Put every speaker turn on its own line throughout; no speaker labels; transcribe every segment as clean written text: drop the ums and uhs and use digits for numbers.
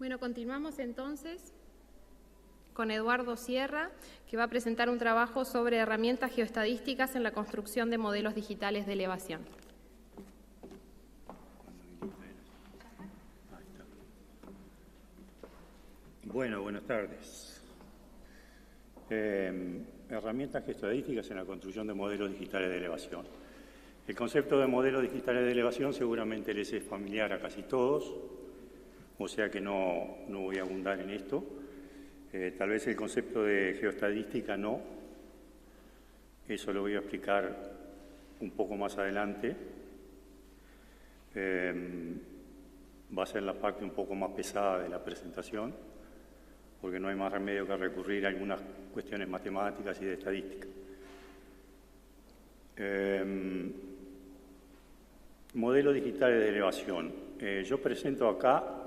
Bueno, continuamos entonces con Eduardo Sierra, que va a presentar un trabajo sobre herramientas geoestadísticas en la construcción de modelos digitales de elevación.
Bueno, buenas tardes. Herramientas geoestadísticas en la construcción de modelos digitales de elevación. El concepto de modelos digitales de elevación seguramente les es familiar a casi todos, o sea que no voy a abundar en esto. Tal vez el concepto de geoestadística no. Eso lo voy a explicar un poco más adelante. Va a ser la parte un poco más pesada de la presentación, porque no hay más remedio que recurrir a algunas cuestiones matemáticas y de estadística. Modelos digitales de elevación. Yo presento acá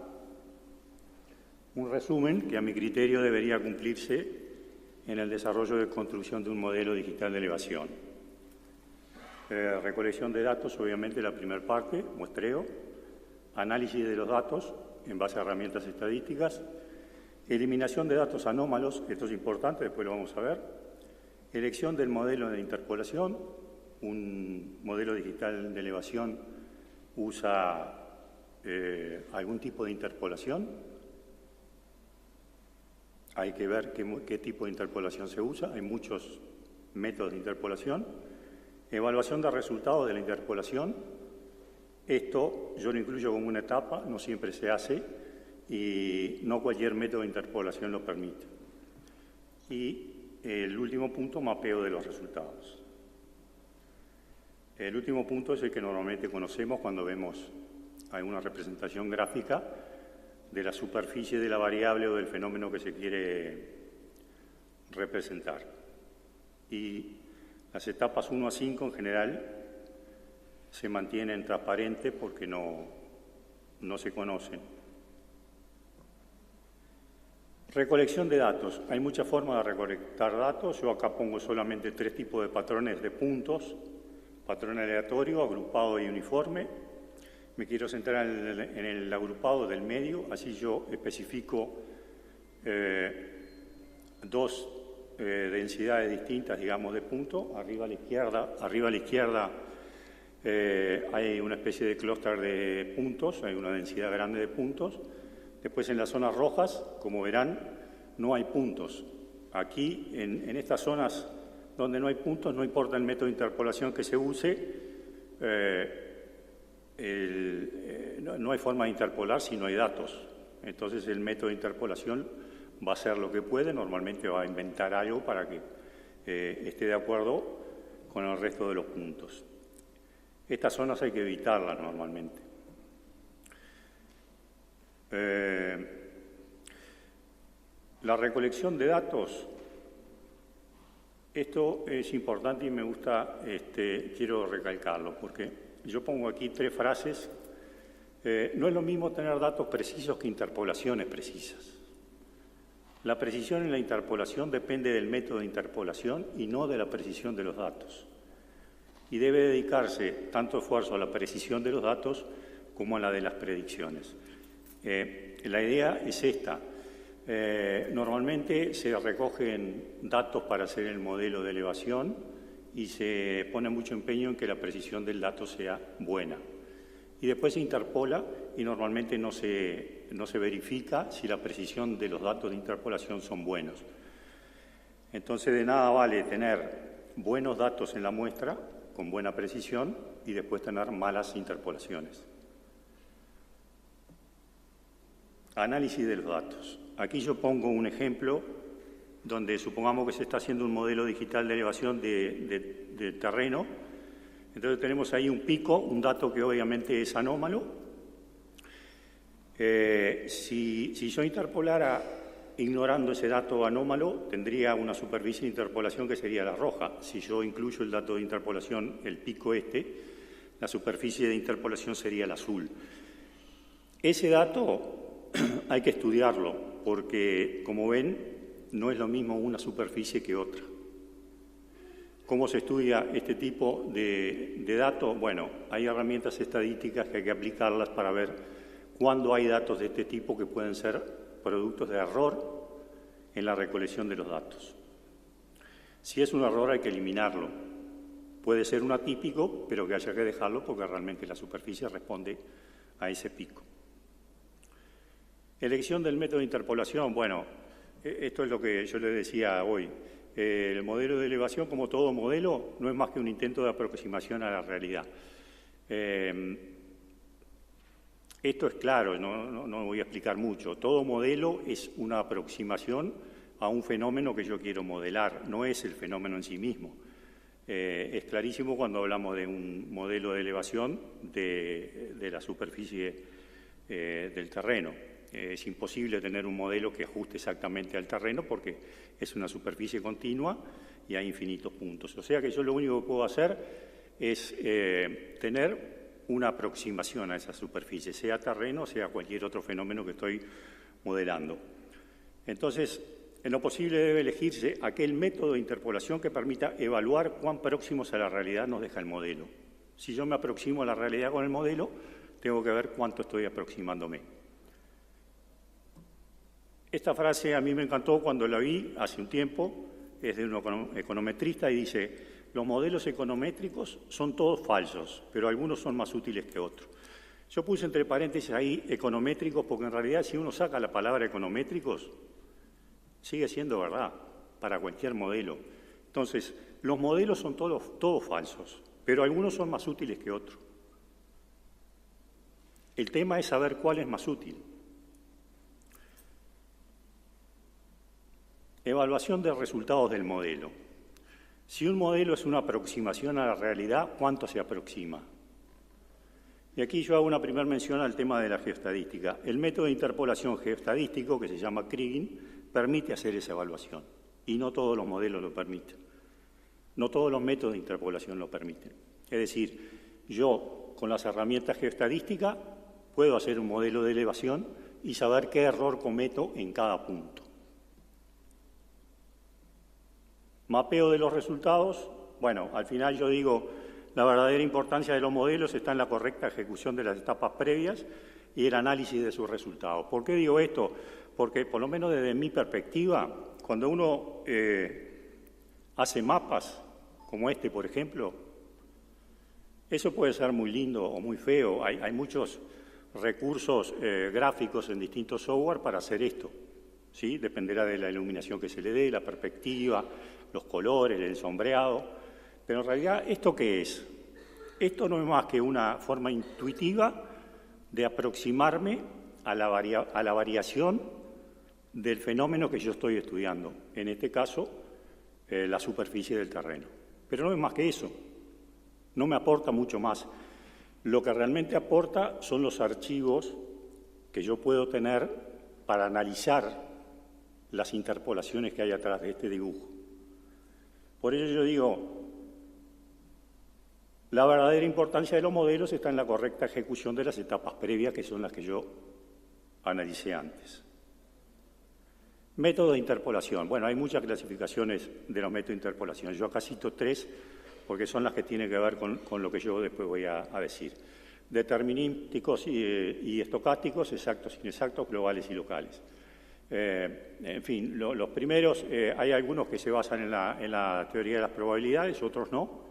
un resumen que a mi criterio debería cumplirse en el desarrollo de construcción de un modelo digital de elevación. Recolección de datos, obviamente la primera parte, muestreo, análisis de los datos en base a herramientas estadísticas, eliminación de datos anómalos, esto es importante, después lo vamos a ver, elección del modelo de interpolación, un modelo digital de elevación usa algún tipo de interpolación. Hay que ver qué tipo de interpolación se usa. Hay muchos métodos de interpolación. Evaluación de resultados de la interpolación. Esto yo lo incluyo como una etapa, no siempre se hace y no cualquier método de interpolación lo permite. Y el último punto, mapeo de los resultados. El último punto es el que normalmente conocemos cuando vemos alguna representación gráfica de la superficie de la variable o del fenómeno que se quiere representar. Y las etapas 1 a 5 en general se mantienen transparentes porque no se conocen. Recolección de datos. Hay muchas formas de recolectar datos. Yo acá pongo solamente 3 tipos de patrones de puntos. Patrón aleatorio, agrupado y uniforme. Me quiero centrar en el agrupado del medio, así yo especifico dos densidades distintas, digamos, de puntos. Arriba a la izquierda hay una especie de clúster de puntos, hay una densidad grande de puntos. Después en las zonas rojas, como verán, no hay puntos. Aquí, en estas zonas donde no hay puntos, no importa el método de interpolación que se use, no hay forma de interpolar si no hay datos. Entonces el método de interpolación va a hacer lo que puede, normalmente va a inventar algo para que esté de acuerdo con el resto de los puntos. Estas zonas hay que evitarlas normalmente. La recolección de datos, esto es importante y me gusta, quiero recalcarlo, porque yo pongo aquí 3 frases. No es lo mismo tener datos precisos que interpolaciones precisas. La precisión en la interpolación depende del método de interpolación y no de la precisión de los datos. Y debe dedicarse tanto esfuerzo a la precisión de los datos como a la de las predicciones. La idea es esta. Normalmente se recogen datos para hacer el modelo de elevación y se pone mucho empeño en que la precisión del dato sea buena. Y después se interpola y normalmente no se verifica si la precisión de los datos de interpolación son buenos. Entonces de nada vale tener buenos datos en la muestra con buena precisión y después tener malas interpolaciones. Análisis de los datos. Aquí yo pongo un ejemplo donde supongamos que se está haciendo un modelo digital de elevación de terreno. Entonces tenemos ahí un pico, un dato que obviamente es anómalo. Si yo interpolara ignorando ese dato anómalo, tendría una superficie de interpolación que sería la roja. Si yo incluyo el dato de interpolación, el pico la superficie de interpolación sería el azul. Ese dato hay que estudiarlo, porque, como ven, no es lo mismo una superficie que otra. ¿Cómo se estudia este tipo de datos? Bueno, hay herramientas estadísticas que hay que aplicarlas para ver cuando hay datos de este tipo que pueden ser productos de error en la recolección de los datos. Si es un error hay que eliminarlo. Puede ser un atípico, pero que haya que dejarlo porque realmente la superficie responde a ese pico. Elección del método de interpolación. Bueno, esto es lo que yo le decía hoy. El modelo de elevación, como todo modelo, no es más que un intento de aproximación a la realidad. Esto es claro, no voy a explicar mucho. Todo modelo es una aproximación a un fenómeno que yo quiero modelar, no es el fenómeno en sí mismo. Es clarísimo cuando hablamos de un modelo de elevación de la superficie del terreno. Es imposible tener un modelo que ajuste exactamente al terreno porque es una superficie continua y hay infinitos puntos. O sea que yo lo único que puedo hacer es tener una aproximación a esa superficie, sea terreno, sea cualquier otro fenómeno que estoy modelando. Entonces, en lo posible debe elegirse aquel método de interpolación que permita evaluar cuán próximos a la realidad nos deja el modelo. Si yo me aproximo a la realidad con el modelo, tengo que ver cuánto estoy aproximándome. Esta frase a mí me encantó cuando la vi hace un tiempo, es de un econometrista y dice: los modelos econométricos son todos falsos, pero algunos son más útiles que otros. Yo puse entre paréntesis ahí econométricos porque en realidad si uno saca la palabra econométricos, sigue siendo verdad para cualquier modelo. Entonces, los modelos son todos falsos, pero algunos son más útiles que otros. El tema es saber cuál es más útil. Evaluación de resultados del modelo. Si un modelo es una aproximación a la realidad, ¿cuánto se aproxima? Y aquí yo hago una primera mención al tema de la geoestadística. El método de interpolación geoestadístico, que se llama Kriging, permite hacer esa evaluación, y no todos los modelos lo permiten. No todos los métodos de interpolación lo permiten. Es decir, yo con las herramientas geoestadísticas puedo hacer un modelo de elevación y saber qué error cometo en cada punto. Mapeo de los resultados. Bueno, al final yo digo, la verdadera importancia de los modelos está en la correcta ejecución de las etapas previas y el análisis de sus resultados. ¿Por qué digo esto? Porque, por lo menos desde mi perspectiva, cuando uno hace mapas, como este, por ejemplo, eso puede ser muy lindo o muy feo. Hay muchos recursos gráficos en distintos software para hacer esto, ¿sí? Dependerá de la iluminación que se le dé, la perspectiva, los colores, el sombreado. Pero en realidad, ¿esto qué es? Esto no es más que una forma intuitiva de aproximarme a la variación del fenómeno que yo estoy estudiando, en este caso, la superficie del terreno. Pero no es más que eso, no me aporta mucho más. Lo que realmente aporta son los archivos que yo puedo tener para analizar las interpolaciones que hay atrás de este dibujo. Por ello yo digo, la verdadera importancia de los modelos está en la correcta ejecución de las etapas previas, que son las que yo analicé antes. Método de interpolación. Bueno, hay muchas clasificaciones de los métodos de interpolación. Yo acá cito 3 porque son las que tienen que ver con lo que yo después voy a decir. Determinísticos y estocásticos, exactos, inexactos, globales y locales. En fin, los primeros, hay algunos que se basan en la teoría de las probabilidades, otros no.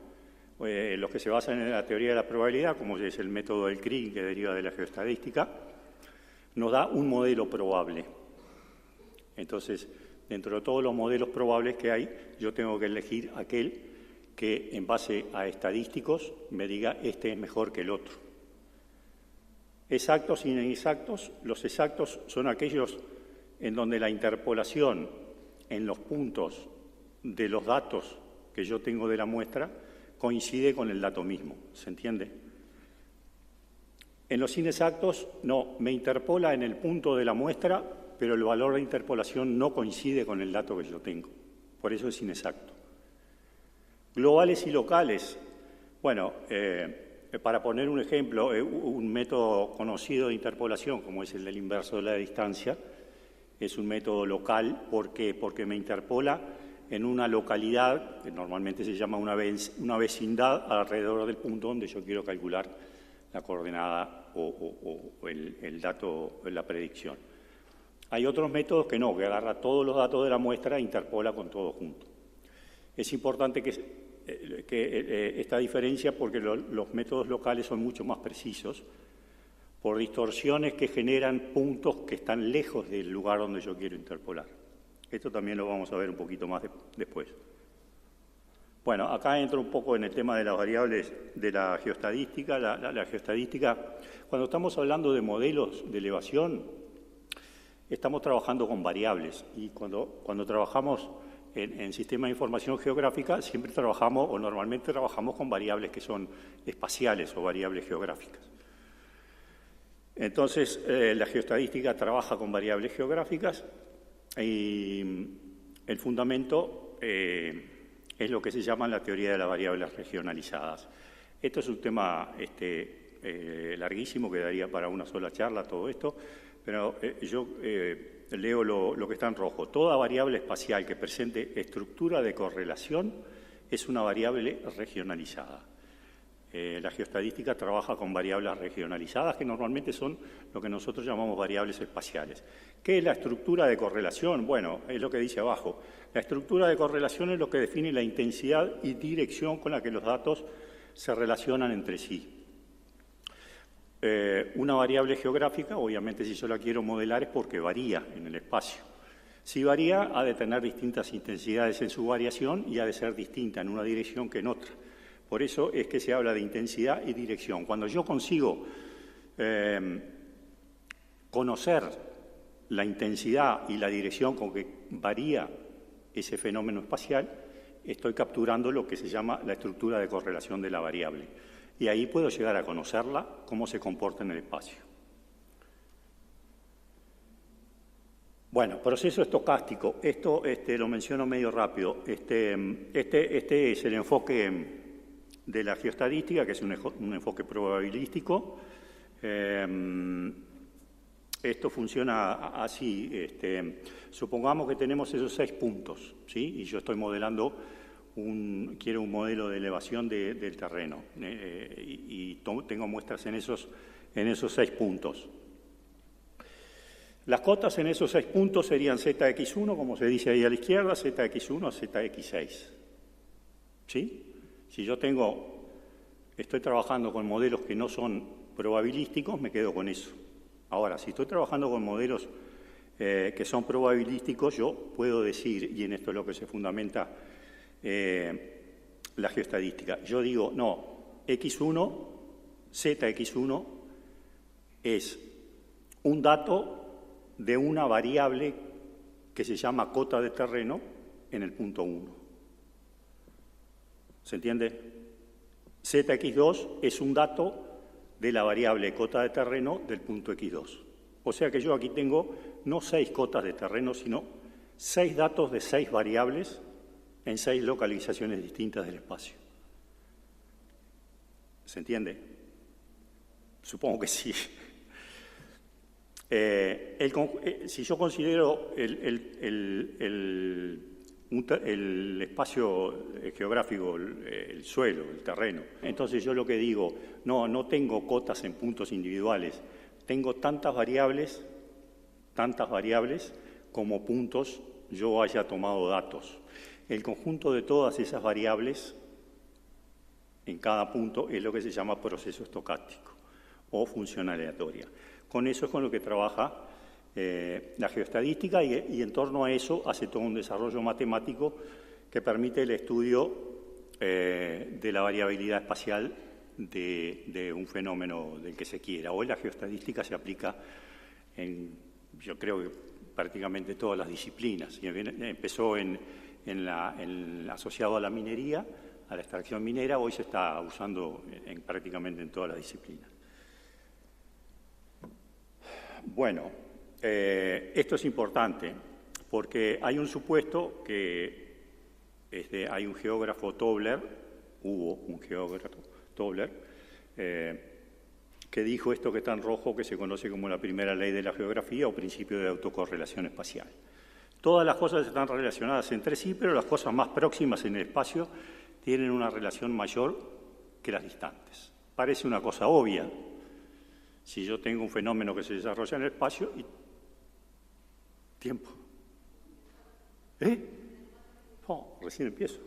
Los que se basan en la teoría de la probabilidad, como es el método del Kriging, que deriva de la geoestadística, nos da un modelo probable. Entonces, dentro de todos los modelos probables que hay, yo tengo que elegir aquel que, en base a estadísticos, me diga este es mejor que el otro. Exactos y inexactos. Los exactos son aquellos en donde la interpolación en los puntos de los datos que yo tengo de la muestra coincide con el dato mismo. ¿Se entiende? En los inexactos, no, me interpola en el punto de la muestra, pero el valor de interpolación no coincide con el dato que yo tengo. Por eso es inexacto. Globales y locales. Bueno, para poner un ejemplo, un método conocido de interpolación, como es el del inverso de la distancia, es un método local. ¿Por qué? Porque me interpola en una localidad, que normalmente se llama una vecindad, alrededor del punto donde yo quiero calcular la coordenada o el dato, la predicción. Hay otros métodos que no, que agarra todos los datos de la muestra e interpola con todo junto. Es importante que esta diferencia, porque los métodos locales son mucho más precisos por distorsiones que generan puntos que están lejos del lugar donde yo quiero interpolar. Esto también lo vamos a ver un poquito más después. Bueno, acá entro un poco en el tema de las variables de la geostadística. La geostadística, cuando estamos hablando de modelos de elevación, estamos trabajando con variables, y cuando trabajamos en sistemas de información geográfica siempre trabajamos, o normalmente trabajamos con variables que son espaciales o variables geográficas. Entonces, la geostadística trabaja con variables geográficas y el fundamento es lo que se llama la teoría de las variables regionalizadas. Esto es un tema larguísimo que daría para una sola charla todo esto, pero yo leo lo que está en rojo. Toda variable espacial que presente estructura de correlación es una variable regionalizada. La geostadística trabaja con variables regionalizadas, que normalmente son lo que nosotros llamamos variables espaciales. ¿Qué es la estructura de correlación? Bueno, es lo que dice abajo. La estructura de correlación es lo que define la intensidad y dirección con la que los datos se relacionan entre sí. Una variable geográfica, obviamente, si yo la quiero modelar es porque varía en el espacio. Si varía, ha de tener distintas intensidades en su variación y ha de ser distinta en una dirección que en otra. Por eso es que se habla de intensidad y dirección. Cuando yo consigo conocer la intensidad y la dirección con que varía ese fenómeno espacial, estoy capturando lo que se llama la estructura de correlación de la variable. Y ahí puedo llegar a conocerla, cómo se comporta en el espacio. Bueno, proceso estocástico. Esto lo menciono medio rápido. Este es el enfoque de la geostadística, que es un enfoque probabilístico. Esto funciona así. Supongamos que tenemos esos 6 puntos, ¿sí? Y yo estoy modelando quiero un modelo de elevación del terreno y tengo muestras en esos 6 puntos. Las cotas en esos 6 puntos serían ZX1, como se dice ahí a la izquierda, ZX1, ZX6. ¿Sí? Si yo estoy trabajando con modelos que no son probabilísticos, me quedo con eso. Ahora, si estoy trabajando con modelos que son probabilísticos, yo puedo decir, y en esto es lo que se fundamenta la geostadística, yo digo, no, X1, ZX1 es un dato de una variable que se llama cota de terreno en el punto 1. ¿Se entiende? ZX2 es un dato de la variable cota de terreno del punto X2. O sea que yo aquí tengo no 6 cotas de terreno, sino 6 datos de 6 variables en 6 localizaciones distintas del espacio. ¿Se entiende? Supongo que sí. Si yo considero el espacio geográfico, el suelo, el terreno, entonces yo lo que digo, no tengo cotas en puntos individuales, tengo tantas variables como puntos yo haya tomado datos. El conjunto de todas esas variables en cada punto es lo que se llama proceso estocástico o función aleatoria. Con eso es con lo que trabaja la geostadística y en torno a eso hace todo un desarrollo matemático que permite el estudio de la variabilidad espacial de un fenómeno del que se quiera. Hoy la geostadística se aplica yo creo que prácticamente todas las disciplinas. Y empezó asociado a la minería, a la extracción minera, hoy se está usando prácticamente en todas las disciplinas. Bueno, esto es importante porque hay un supuesto que hay un geógrafo Tobler, hubo un geógrafo Tobler, que dijo esto que está en rojo, que se conoce como la primera ley de la geografía o principio de autocorrelación espacial. Todas las cosas están relacionadas entre sí, pero las cosas más próximas en el espacio tienen una relación mayor que las distantes. Parece una cosa obvia, Si yo tengo un fenómeno que se desarrolla en el espacio y tiempo. Oh, recién empiezo.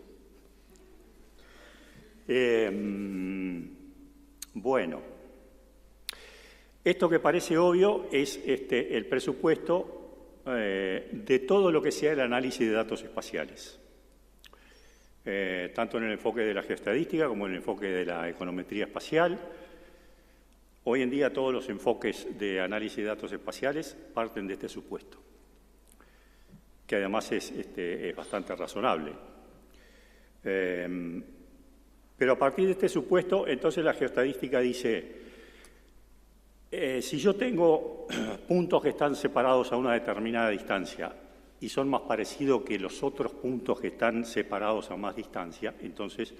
Bueno, esto que parece obvio es el presupuesto de todo lo que sea el análisis de datos espaciales, tanto en el enfoque de la geoestadística como en el enfoque de la econometría espacial. Hoy en día todos los enfoques de análisis de datos espaciales parten de este supuesto, que además es bastante razonable. Pero a partir de este supuesto, entonces la geoestadística dice, si yo tengo puntos que están separados a una determinada distancia y son más parecidos que los otros puntos que están separados a más distancia, entonces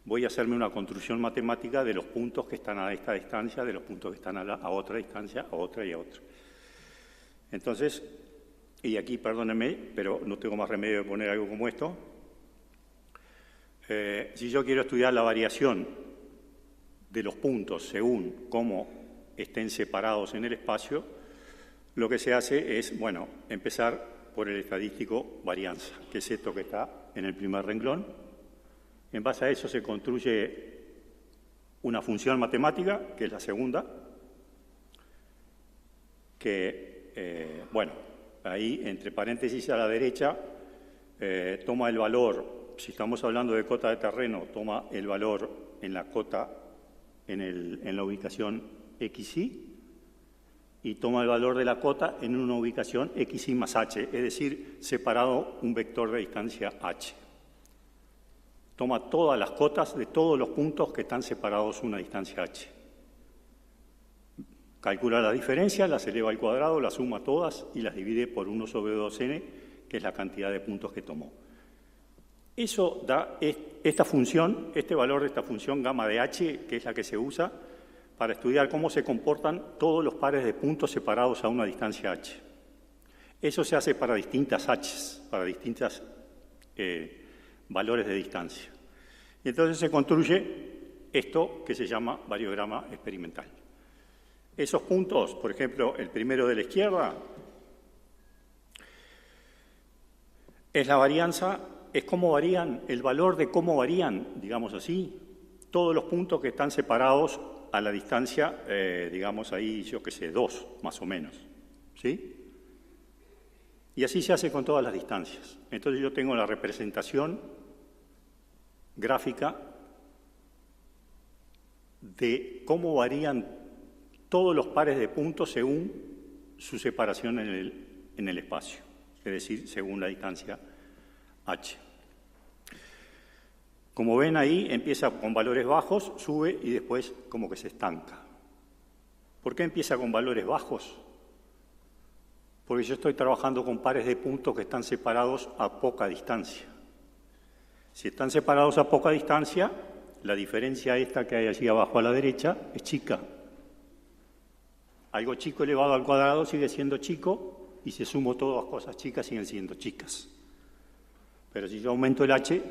voy a hacerme una construcción matemática de los puntos que están a esta distancia, de los puntos que están a otra distancia, a otra y a otra. Entonces, y aquí perdónenme, pero no tengo más remedio de poner algo como esto. Si yo quiero estudiar la variación de los puntos según cómo estén separados en el espacio, lo que se hace es, bueno, empezar por el estadístico varianza, que es esto que está en el primer renglón. En base a eso se construye una función matemática, que es la segunda, que, bueno, ahí entre paréntesis a la derecha toma el valor, si estamos hablando de cota de terreno, toma el valor en la cota, en la ubicación XY, y toma el valor de la cota en una ubicación XY más H, es decir, separado un vector de distancia H. Toma todas las cotas de todos los puntos que están separados una distancia H. Calcula la diferencia, las eleva al cuadrado, las suma todas y las divide por 1 sobre 2n, que es la cantidad de puntos que tomó. Eso da esta función, este valor de esta función gamma de h, que es la que se usa para estudiar cómo se comportan todos los pares de puntos separados a una distancia h. Eso se hace para distintas h's, para distintas valores de distancia. Y entonces se construye esto que se llama variograma experimental. Esos puntos, por ejemplo, el primero de la izquierda, es la varianza, es cómo varían, el valor de cómo varían, digamos así, todos los puntos que están separados a la distancia, digamos ahí, yo qué sé, 2 más o menos, ¿sí? Y así se hace con todas las distancias. Entonces yo tengo la representación gráfica de cómo varían todos los pares de puntos según su separación en el espacio, es decir, según la distancia h. Como ven ahí, empieza con valores bajos, sube y después como que se estanca. ¿Por qué empieza con valores bajos? Porque yo estoy trabajando con pares de puntos que están separados a poca distancia. Si están separados a poca distancia, la diferencia esta que hay allí abajo a la derecha es chica. Algo chico elevado al cuadrado sigue siendo chico y si sumo todas cosas chicas siguen siendo chicas. Pero si yo aumento el h,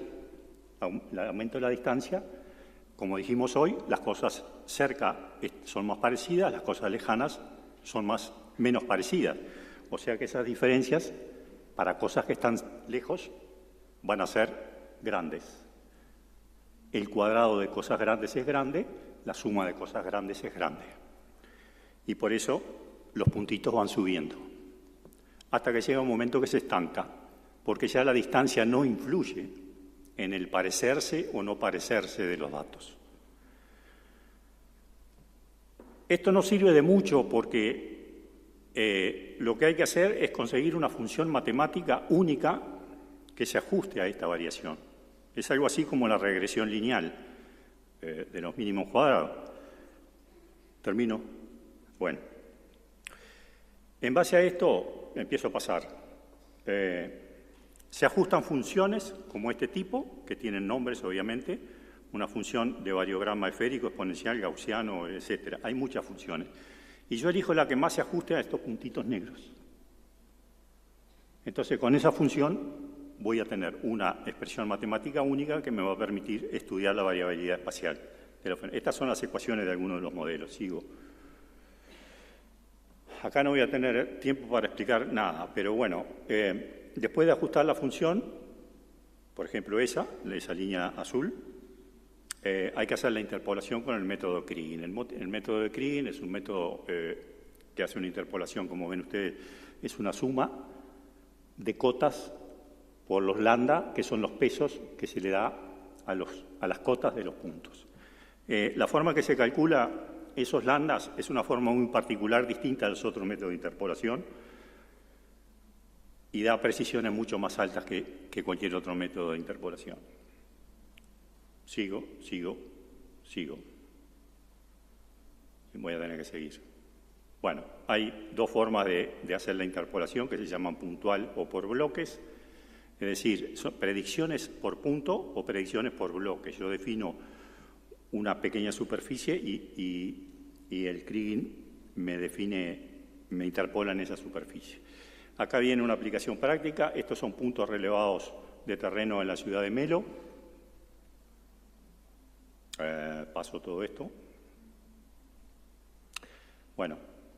aumento la distancia, como dijimos hoy, las cosas cerca son más parecidas, las cosas lejanas son menos parecidas. O sea que esas diferencias, para cosas que están lejos, van a ser grandes. El cuadrado de cosas grandes es grande, la suma de cosas grandes es grande. Y por eso los puntitos van subiendo, hasta que llega un momento que se estanca, porque ya la distancia no influye en el parecerse o no parecerse de los datos. Esto no sirve de mucho porque lo que hay que hacer es conseguir una función matemática única que se ajuste a esta variación. Es algo así como la regresión lineal de los mínimos cuadrados. ¿Termino? Bueno. En base a esto, empiezo a pasar. Se ajustan funciones como este tipo, que tienen nombres, obviamente, una función de variograma esférico, exponencial, gaussiano, etc. Hay muchas funciones. Y yo elijo la que más se ajuste a estos puntitos negros. Entonces, con esa función voy a tener una expresión matemática única que me va a permitir estudiar la variabilidad espacial. Estas son las ecuaciones de algunos de los modelos. Sigo. acá no voy a tener tiempo para explicar nada, pero bueno, después de ajustar la función, por ejemplo esa línea azul, hay que hacer la interpolación con el método Kriging. El método de Kriging es un método que hace una interpolación, como ven ustedes, es una suma de cotas por los lambda, que son los pesos que se le da a las cotas de los puntos. La forma que se calcula esos lambdas es una forma muy particular, distinta a los otros métodos de interpolación, y da precisiones mucho más altas que cualquier otro método de interpolación. Sigo. Y voy a tener que seguir. Bueno, hay dos formas de hacer la interpolación que se llaman puntual o por bloques. Es decir, son predicciones por punto o predicciones por bloque. Yo defino una pequeña superficie y el Kriging me interpola en esa superficie. Acá viene una aplicación práctica. Estos son puntos relevados de terreno en la ciudad de Melo. Paso todo esto. Bueno,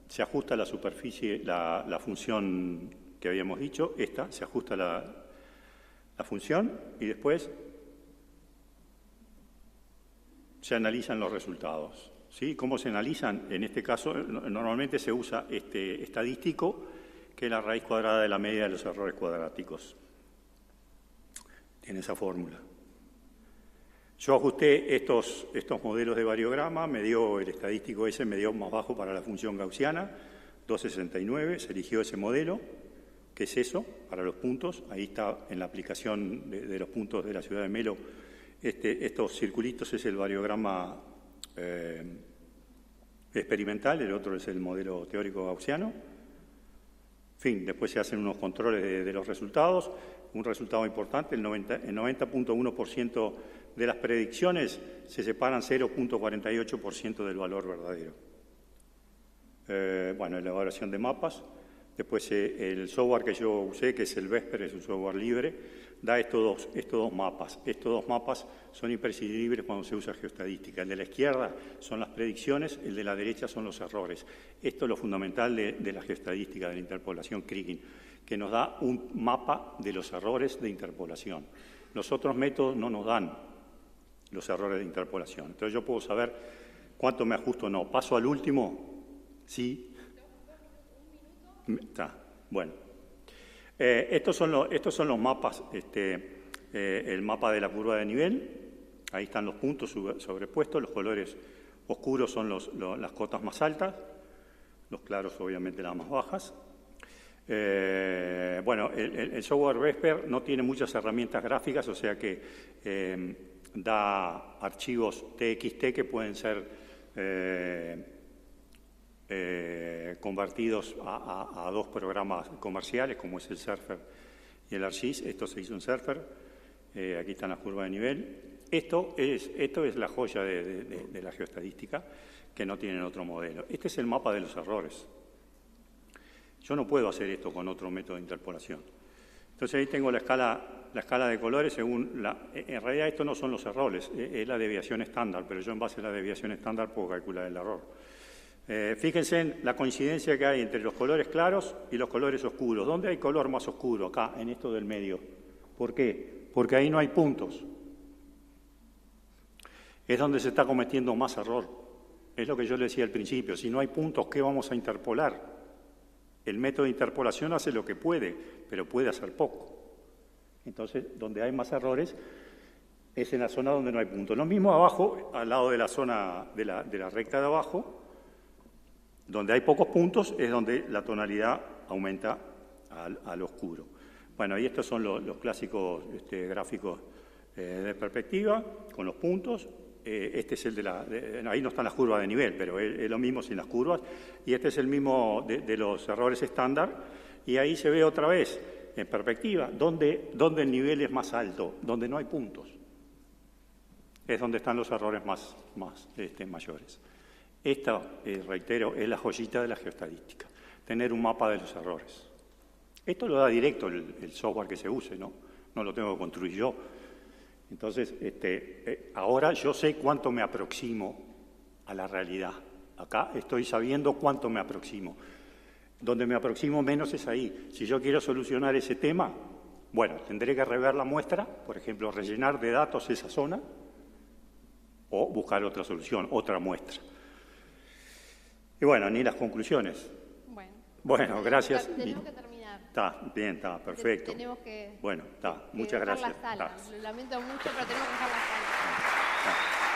se ajusta la superficie, la función que habíamos dicho, se ajusta la función y después se analizan los resultados. ¿Sí? ¿Cómo se analizan? En este caso, normalmente se usa estadístico, que es la raíz cuadrada de la media de los errores cuadráticos. Tiene esa fórmula. Yo ajusté estos modelos de variograma, me dio el estadístico ese, me dio más bajo para la función gaussiana, 269, se eligió ese modelo, que es eso, para los puntos. Ahí está en la aplicación de los puntos de la ciudad de Melo. Estos circulitos es el variograma experimental, el otro es el modelo teórico gaussiano. En fin, después se hacen unos controles de los resultados. Un resultado importante, el 90.1% de las predicciones se separan 0.48% del valor verdadero. Bueno, elaboración de mapas. Después el software que yo usé, que es el Vesper, es un software libre, da estos dos mapas. Estos dos mapas son imprescindibles cuando se usa geoestadística. El de la izquierda son las predicciones, el de la derecha son los errores. Esto es lo fundamental de la geoestadística, de la interpolación Kriging, que nos da un mapa de los errores de interpolación. Los otros métodos no nos dan los errores de interpolación. Entonces yo puedo saber cuánto me ajusto o no. Paso al último. Sí. Está. Bueno. Estos son los mapas. El mapa de la curva de nivel. Ahí están los puntos sobrepuestos. Los colores oscuros son las cotas más altas. Los claros, obviamente, las más bajas. Bueno, el software Vesper no tiene muchas herramientas gráficas, o sea que da archivos TXT que pueden ser convertidos a dos programas comerciales, como es el Surfer y el ArcGIS. Esto se hizo en Surfer. Aquí están las curvas de nivel. Esto es la joya de la geoestadística, que no tienen otro modelo. Este es el mapa de los errores. Yo no puedo hacer esto con otro método de interpolación. Entonces ahí tengo la escala de colores según en realidad estos no son los errores, es la desviación estándar, pero yo en base a la desviación estándar puedo calcular el error. Fíjense en la coincidencia que hay entre los colores claros y los colores oscuros. ¿Dónde hay color más oscuro? Acá, en esto del medio. ¿Por qué? Porque ahí no hay puntos. Es donde se está cometiendo más error. Es lo que yo le decía al principio. Si no hay puntos, ¿qué vamos a interpolar? El método de interpolación hace lo que puede, pero puede hacer poco. Entonces, donde hay más errores es en la zona donde no hay puntos. Lo mismo abajo, al lado de la zona de la recta de abajo, donde hay pocos puntos, es donde la tonalidad aumenta al oscuro. Bueno, y estos son los clásicos gráficos de perspectiva, con los puntos. Este es el ahí no están las curvas de nivel, pero es lo mismo sin las curvas. Y este es el mismo de los errores estándar. Y ahí se ve otra vez, en perspectiva, donde el nivel es más alto, donde no hay puntos. Es donde están los errores más mayores. Esta, reitero, es la joyita de la geoestadística, tener un mapa de los errores. Esto lo da directo el software que se use, ¿no? No lo tengo que construir yo. Entonces, ahora yo sé cuánto me aproximo a la realidad. Acá estoy sabiendo cuánto me aproximo. Donde me aproximo menos es ahí. Si yo quiero solucionar ese tema, bueno, tendré que rever la muestra, por ejemplo, rellenar de datos esa zona o buscar otra solución, otra muestra. Y bueno, ni las conclusiones. Bueno, gracias.
Tenemos que terminar.
Está bien, está perfecto.
Tenemos que,
bueno, está. Muchas gracias.
La sala. Lo lamento mucho, pero tenemos que dejar la sala.